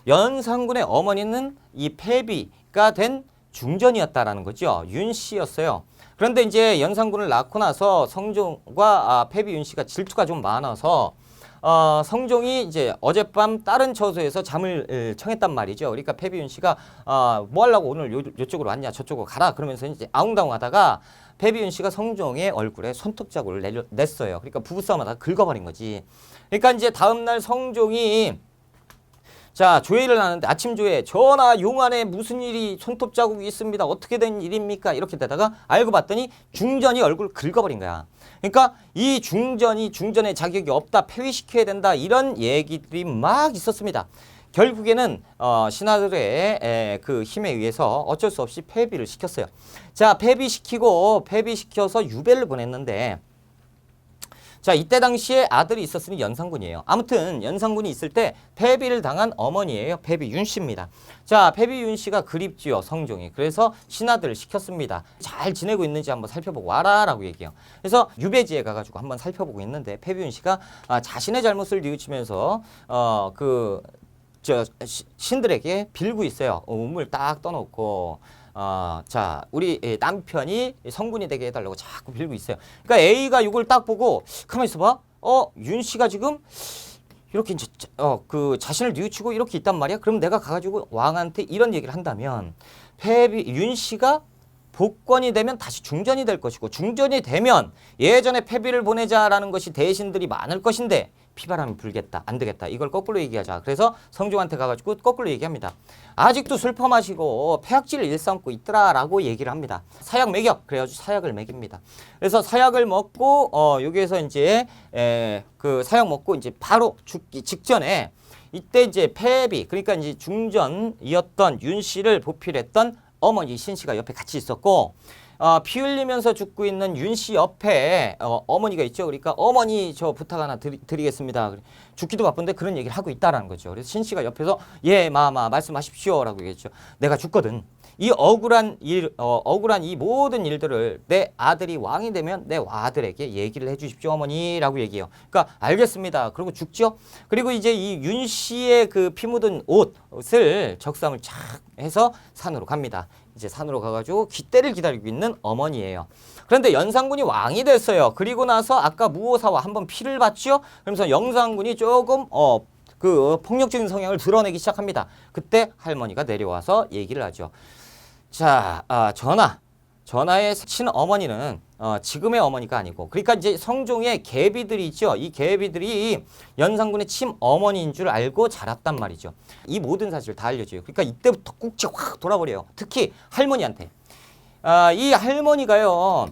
연산군의 어머니는 이 폐비가 된 중전이었다라는 거죠. 윤씨였어요. 그런데 이제 연산군을 낳고 나서 성종과 폐비 윤씨가 질투가 좀 많아서 성종이 이제 어젯밤 다른 처소에서 잠을 청했단 말이죠. 그러니까 폐비윤 씨가 뭐 하려고 오늘 요쪽으로 왔냐 저쪽으로 가라 그러면서 이제 아웅다웅 하다가 폐비윤 씨가 성종의 얼굴에 손톱 자국을 냈어요. 그러니까 부부싸움하다가 긁어버린 거지. 그러니까 이제 다음날 성종이 자, 조회를 하는데 아침 조회 전하 용안에 무슨 일이 손톱 자국이 있습니다. 어떻게 된 일입니까? 이렇게 되다가 알고 봤더니 중전이 얼굴을 긁어버린 거야. 그러니까 이 중전의 자격이 없다. 폐위시켜야 된다. 이런 얘기들이 막 있었습니다. 결국에는 신하들의 그 힘에 의해서 어쩔 수 없이 폐비를 시켰어요. 자, 폐비시켜서 유배를 보냈는데 자, 이때 당시에 아들이 있었으니 연산군이에요. 아무튼 연산군이 있을 때 폐비를 당한 어머니예요. 폐비윤 씨입니다. 자, 폐비윤 씨가 그립지요, 성종이. 그래서 신하들을 시켰습니다. 잘 지내고 있는지 한번 살펴보고 와라라고 얘기해요. 그래서 유배지에 가가지고 한번 살펴보고 있는데 폐비윤 씨가 자신의 잘못을 뉘우치면서 신들에게 빌고 있어요. 우물 딱 떠놓고 자 우리 남편이 성군이 되게 해달라고 자꾸 빌고 있어요. 그러니까 A가 이걸 딱 보고 가만히 있어봐. 윤 씨가 지금 이렇게 이제 그 자신을 뉘우치고 이렇게 있단 말이야. 그럼 내가 가가지고 왕한테 이런 얘기를 한다면 윤 씨가 복권이 되면 다시 중전이 될 것이고 중전이 되면 예전에 패비를 보내자라는 것이 대신들이 많을 것인데 피바람이 불겠다. 안 되겠다. 이걸 거꾸로 얘기하자. 그래서 성종한테 가가지고 거꾸로 얘기합니다. 아직도 술 퍼마시고 폐악질을 일삼고 있더라라고 얘기를 합니다. 사약 먹여. 그래가지고 사약을 먹입니다. 그래서 사약을 먹고 여기에서 이제 그 사약 먹고 이제 바로 죽기 직전에 이때 이제 패비 그러니까 이제 중전이었던 윤 씨를 보필했던 어머니 신 씨가 옆에 같이 있었고 피 흘리면서 죽고 있는 윤 씨 옆에 어머니가 있죠. 그러니까 어머니 저 부탁 하나 드리겠습니다. 죽기도 바쁜데 그런 얘기를 하고 있다라는 거죠. 그래서 신 씨가 옆에서 예 마마 말씀하십시오라고 얘기했죠. 내가 죽거든. 이 억울한 이 모든 일들을 내 아들이 왕이 되면 내 아들에게 얘기를 해주십시오 어머니라고 얘기해요. 그러니까 알겠습니다. 그리고 죽죠. 그리고 이제 이 윤 씨의 그 피 묻은 옷을 적삼을 착 해서 산으로 갑니다. 이제 산으로 가가지고 귀때를 기다리고 있는 어머니예요. 그런데 연산군이 왕이 됐어요. 그리고 나서 아까 무오사와 한번 피를 봤죠. 그러면서 영산군이 조금 그 폭력적인 성향을 드러내기 시작합니다. 그때 할머니가 내려와서 얘기를 하죠. 자, 전하의 친어머니는 지금의 어머니가 아니고 그러니까 이제 성종의 계비들이 있죠. 이 계비들이 연산군의 친어머니인 줄 알고 자랐단 말이죠. 이 모든 사실을 다 알려줘요. 그러니까 이때부터 꼭지 확 돌아버려요. 특히 할머니한테. 이 할머니가요.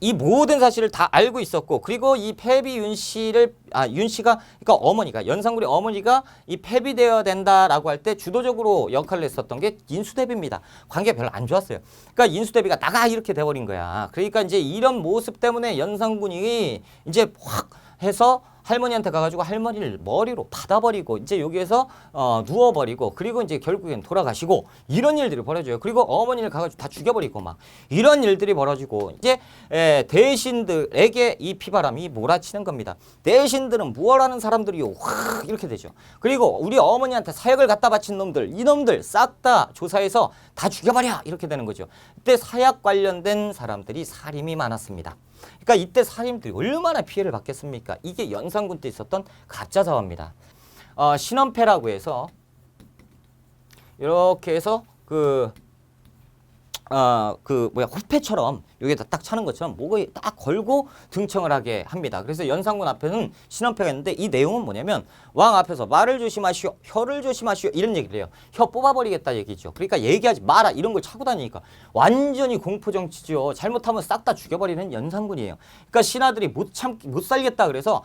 이 모든 사실을 다 알고 있었고 그리고 이 패비 윤 씨가 그러니까 어머니가 연산군의 어머니가 이 패비되어야 된다라고 할 때 주도적으로 역할을 했었던 게 인수대비입니다. 관계가 별로 안 좋았어요. 그러니까 인수대비가 나가 이렇게 돼버린 거야. 그러니까 이제 이런 모습 때문에 연산군이 이제 확 해서 할머니한테 가가지고 할머니를 머리로 받아버리고 이제 여기에서 누워버리고 그리고 이제 결국엔 돌아가시고 이런 일들이 벌어져요. 그리고 어머니를 가가지고 다 죽여버리고 막 이런 일들이 벌어지고 이제 대신들에게 이 피바람이 몰아치는 겁니다. 대신들은 무엇하는 사람들이요 확 이렇게 되죠. 그리고 우리 어머니한테 사약을 갖다 바친 놈들 이놈들 싹 다 조사해서 다 죽여버려 이렇게 되는 거죠. 이때 사약 관련된 사람들이 살인이 많았습니다. 그러니까 이때 살인들이 얼마나 피해를 받겠습니까? 이게 연산군 때 있었던 가짜 사화입니다. 신원패라고 해서 이렇게 해서 후패처럼 여기다 딱 차는 것처럼 목에 딱 걸고 등청을 하게 합니다. 그래서 연산군 앞에는 신원패가 있는데 이 내용은 뭐냐면 왕 앞에서 말을 조심하시오, 혀를 조심하시오 이런 얘기를 해요. 혀 뽑아버리겠다 얘기죠. 그러니까 얘기하지 마라 이런 걸 차고 다니니까 완전히 공포정치죠. 잘못하면 싹 다 죽여버리는 연산군이에요. 그러니까 신하들이 못 살겠다 그래서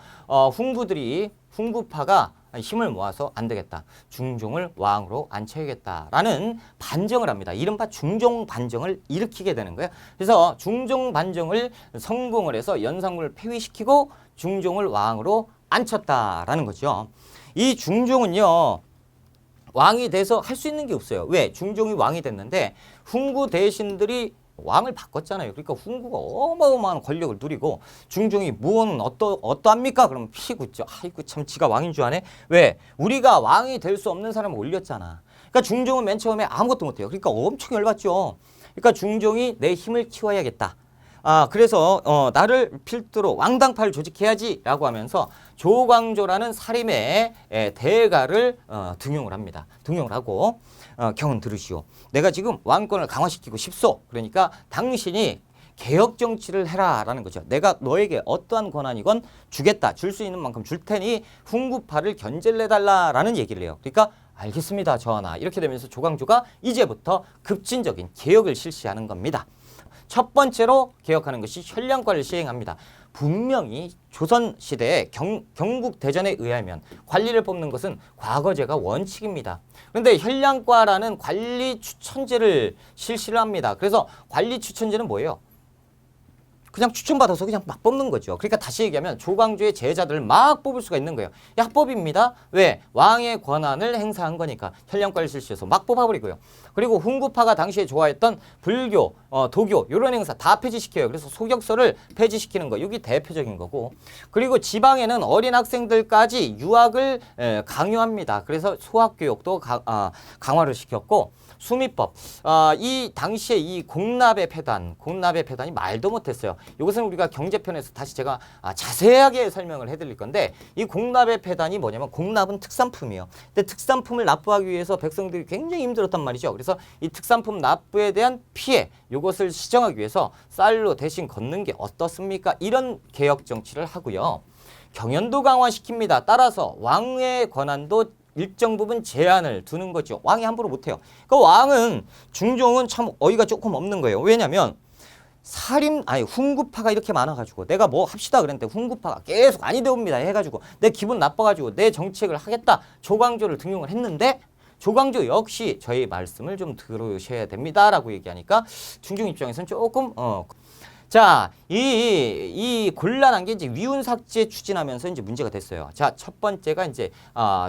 훈구파가 힘을 모아서 안 되겠다. 중종을 왕으로 앉혀야겠다라는 반정을 합니다. 이른바 중종 반정을 일으키게 되는 거예요. 그래서 중종 반정을 성공을 해서 연산군을 폐위시키고 중종을 왕으로 앉혔다라는 거죠. 이 중종은요. 왕이 돼서 할 수 있는 게 없어요. 왜? 중종이 왕이 됐는데 훈구 대신들이 왕을 바꿨잖아요. 그러니까 훈구가 어마어마한 권력을 누리고 중종이 무언은 어떠합니까? 그러면 피고 있죠. 아이고 참 지가 왕인 줄 아네. 왜? 우리가 왕이 될 수 없는 사람을 올렸잖아. 그러니까 중종은 맨 처음에 아무것도 못해요. 그러니까 엄청 열받죠. 그러니까 중종이 내 힘을 키워야겠다. 그래서 나를 필두로 왕당파를 조직해야지 라고 하면서 조광조라는 사림의 대가를 등용을 합니다. 등용을 하고 경은 들으시오. 내가 지금 왕권을 강화시키고 싶소. 그러니까 당신이 개혁 정치를 해라 라는 거죠. 내가 너에게 어떠한 권한이건 주겠다. 줄 수 있는 만큼 줄 테니 훈구파를 견제를 해달라라는 얘기를 해요. 그러니까 알겠습니다 전하. 이렇게 되면서 조광조가 이제부터 급진적인 개혁을 실시하는 겁니다. 첫 번째로 개혁하는 것이 현량과를 시행합니다. 분명히 조선시대의 경국대전에 의하면 관리를 뽑는 것은 과거제가 원칙입니다. 그런데 현량과라는 관리 추천제를 실시를 합니다. 그래서 관리 추천제는 뭐예요? 그냥 추천받아서 그냥 막 뽑는 거죠. 그러니까 다시 얘기하면 조광조의 제자들을 막 뽑을 수가 있는 거예요. 합법입니다. 왜? 왕의 권한을 행사한 거니까 현령과를 실시해서 막 뽑아버리고요. 그리고 훈구파가 당시에 좋아했던 불교, 도교 이런 행사 다 폐지시켜요. 그래서 소격서를 폐지시키는 거 이게 대표적인 거고. 그리고 지방에는 어린 학생들까지 유학을 강요합니다. 그래서 소학교육도 강화를 시켰고 수미법, 이 당시에 이 공납의 폐단이 말도 못했어요. 이것은 우리가 경제편에서 다시 제가 자세하게 설명을 해드릴 건데 이 공납의 폐단이 뭐냐면 공납은 특산품이에요. 근데 특산품을 납부하기 위해서 백성들이 굉장히 힘들었단 말이죠. 그래서 이 특산품 납부에 대한 피해, 이것을 시정하기 위해서 쌀로 대신 걷는 게 어떻습니까? 이런 개혁 정치를 하고요. 경연도 강화시킵니다. 따라서 왕의 권한도 일정 부분 제한을 두는 거죠. 왕이 함부로 못해요. 그 왕은 중종은 참 어이가 조금 없는 거예요. 왜냐면 훈구파가 이렇게 많아가지고 내가 뭐 합시다 그랬는데 훈구파가 계속 아니 되옵니다 해가지고 내 기분 나빠가지고 내 정책을 하겠다 조광조를 등용을 했는데 조광조 역시 저희 말씀을 좀 들으셔야 됩니다라고 얘기하니까 중종 입장에서는 조금 자, 이 곤란한 게 이제 위훈 삭제 추진하면서 이제 문제가 됐어요. 자, 첫 번째가 이제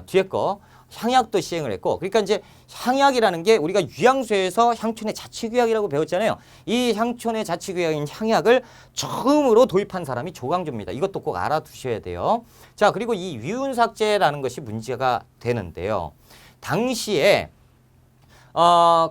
뒤에 거 향약도 시행을 했고, 그러니까 이제 향약이라는 게 우리가 유양소에서 향촌의 자치규약이라고 배웠잖아요. 이 향촌의 자치규약인 향약을 처음으로 도입한 사람이 조광조입니다. 이것도 꼭 알아두셔야 돼요. 자, 그리고 이 위훈 삭제라는 것이 문제가 되는데요. 당시에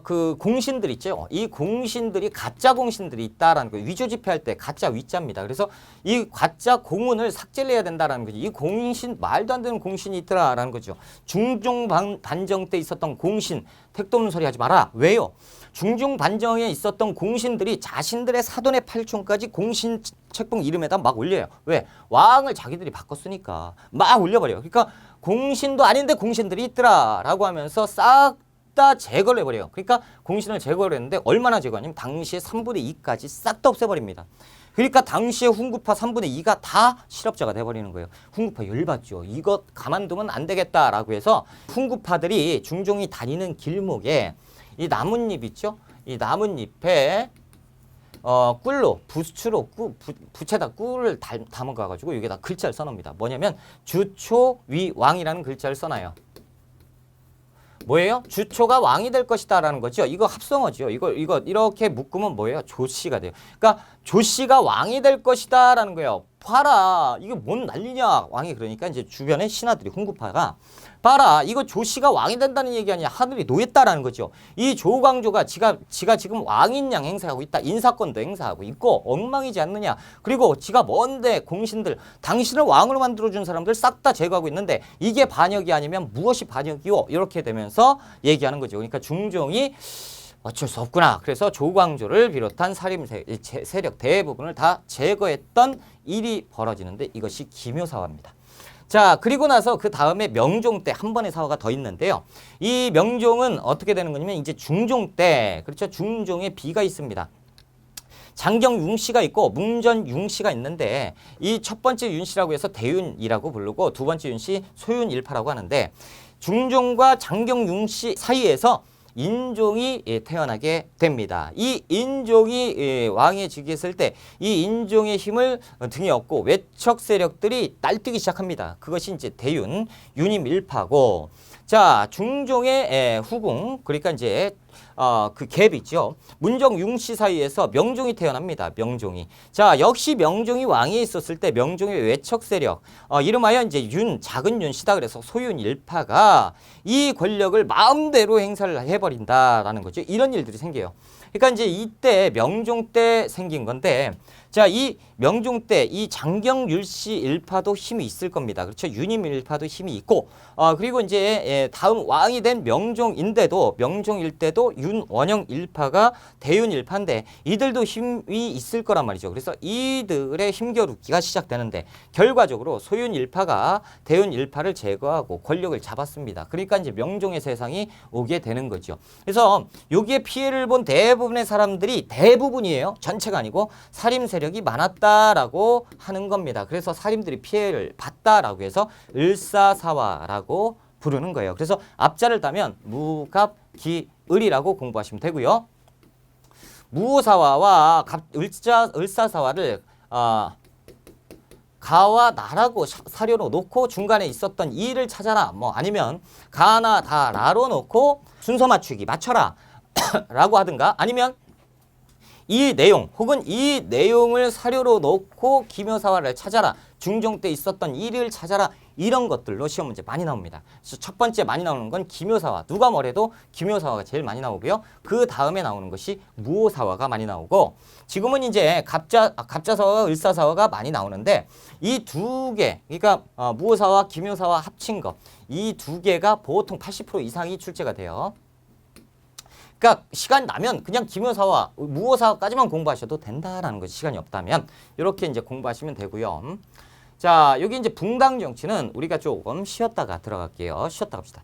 그 공신들 있죠. 이 공신들이 가짜 공신들이 있다라는 거예요. 위조 지폐할 때 가짜 위자입니다. 그래서 이 가짜 공문을 삭제를 해야 된다라는 거죠. 이 공신 말도 안 되는 공신이 있더라라는 거죠. 중종 반정 때 있었던 공신 택도 없는 소리 하지 마라. 왜요? 중종 반정에 있었던 공신들이 자신들의 사돈의 팔촌까지 공신 책봉 이름에다 막 올려요. 왜? 왕을 자기들이 바꿨으니까 막 올려버려요. 그러니까 공신도 아닌데 공신들이 있더라라고 하면서 싹 다 제거를 해버려요. 그러니까 공신을 제거를 했는데 얼마나 제거하냐면 당시에 3분의 2까지 싹 다 없애버립니다. 그러니까 당시에 훈구파 3분의 2가 다 실업자가 돼버리는 거예요. 훈구파 열받죠. 이것 가만두면 안 되겠다라고 해서 훈구파들이 중종이 다니는 길목에 이 나뭇잎 있죠? 이 나뭇잎에 꿀로 부추로 부채다 꿀을 담아가지고 여기다 글자를 써놓습니다. 뭐냐면 주초위왕이라는 글자를 써놔요. 뭐예요? 주초가 왕이 될 것이다라는 거죠. 이거 합성어죠. 이거 이렇게 묶으면 뭐예요? 조씨가 돼요. 그러니까 조씨가 왕이 될 것이다라는 거예요. 봐라, 이게 뭔 난리냐? 왕이 그러니까 이제 주변의 신하들이 훈구파가 봐라, 이거 조씨가 왕이 된다는 얘기 아니야. 하늘이 놓였다라는 거죠. 이 조광조가 지가 지금 왕인 양 행사하고 있다. 인사권도 행사하고 있고 엉망이지 않느냐. 그리고 지가 뭔데 공신들 당신을 왕으로 만들어준 사람들 싹 다 제거하고 있는데 이게 반역이 아니면 무엇이 반역이오? 이렇게 되면서 얘기하는 거죠. 그러니까 중종이 어쩔 수 없구나. 그래서 조광조를 비롯한 살림 세력 대부분을 다 제거했던 일이 벌어지는데 이것이 기묘사화입니다. 자, 그리고 나서 그 다음에 명종 때 한 번의 사화가 더 있는데요. 이 명종은 어떻게 되는 거냐면 이제 중종 때, 그렇죠? 중종의 비가 있습니다. 장경윤씨가 있고 뭉전윤씨가 있는데 이 첫 번째 윤씨라고 해서 대윤이라고 부르고 두 번째 윤씨 소윤일파라고 하는데 중종과 장경윤씨 사이에서 인종이 태어나게 됩니다. 이 인종이 왕에 즉위했을 때 이 인종의 힘을 등에 업고 외척 세력들이 날뛰기 시작합니다. 그것이 이제 대윤, 윤임 일파고, 자, 중종의 후궁, 그러니까 이제 그 갭 있죠. 문정 융씨 사이에서 명종이 태어납니다. 명종이. 자, 역시 명종이 왕위에 있었을 때 명종의 외척 세력, 이름하여 이제 작은 윤씨다. 그래서 소윤 일파가 이 권력을 마음대로 행사를 해버린다라는 거죠. 이런 일들이 생겨요. 그러니까 이제 이때 명종 때 생긴 건데, 자, 이 명종 때 이 장경율씨 일파도 힘이 있을 겁니다. 그렇죠? 윤임 일파도 힘이 있고, 그리고 이제 다음 왕이 된 명종일 때도 윤원영 일파가 대윤 일파인데 이들도 힘이 있을 거란 말이죠. 그래서 이들의 힘겨루기가 시작되는데 결과적으로 소윤 일파가 대윤 일파를 제거하고 권력을 잡았습니다. 그러니까 이제 명종의 세상이 오게 되는 거죠. 그래서 여기에 피해를 본 대부분의 사람들이, 대부분이에요. 전체가 아니고 살림 세력이 많았다라고 하는 겁니다. 그래서 살림들이 피해를 봤다라고 해서 을사사화라고 부르는 거예요. 그래서 앞자를 따면 무갑기을이라고 공부하시면 되고요. 무오사화와 을사사화를 가와 나라고 사료로 놓고 중간에 있었던 이를 찾아라. 뭐 아니면 가나 다 라로 놓고 순서 맞추기 맞춰라 라고 하든가, 아니면 이 내용 혹은 이 내용을 사료로 놓고 기묘사화를 찾아라. 중종 때 있었던 일을 찾아라. 이런 것들로 시험 문제 많이 나옵니다. 그래서 첫 번째 많이 나오는 건 기묘사화. 누가 뭐래도 기묘사화가 제일 많이 나오고요. 그 다음에 나오는 것이 무오사화가 많이 나오고, 지금은 이제 갑자사화와 을사사화가 많이 나오는데, 이 두 개, 그러니까 무오사화, 기묘사화 합친 거, 이 두 개가 보통 80% 이상이 출제가 돼요. 그러니까 시간 나면 그냥 기묘사화, 무오사화까지만 공부하셔도 된다라는 거지. 시간이 없다면 이렇게 이제 공부하시면 되고요. 자, 여기 이제 붕당 정치는 우리가 조금 쉬었다가 들어갈게요. 쉬었다 갑시다.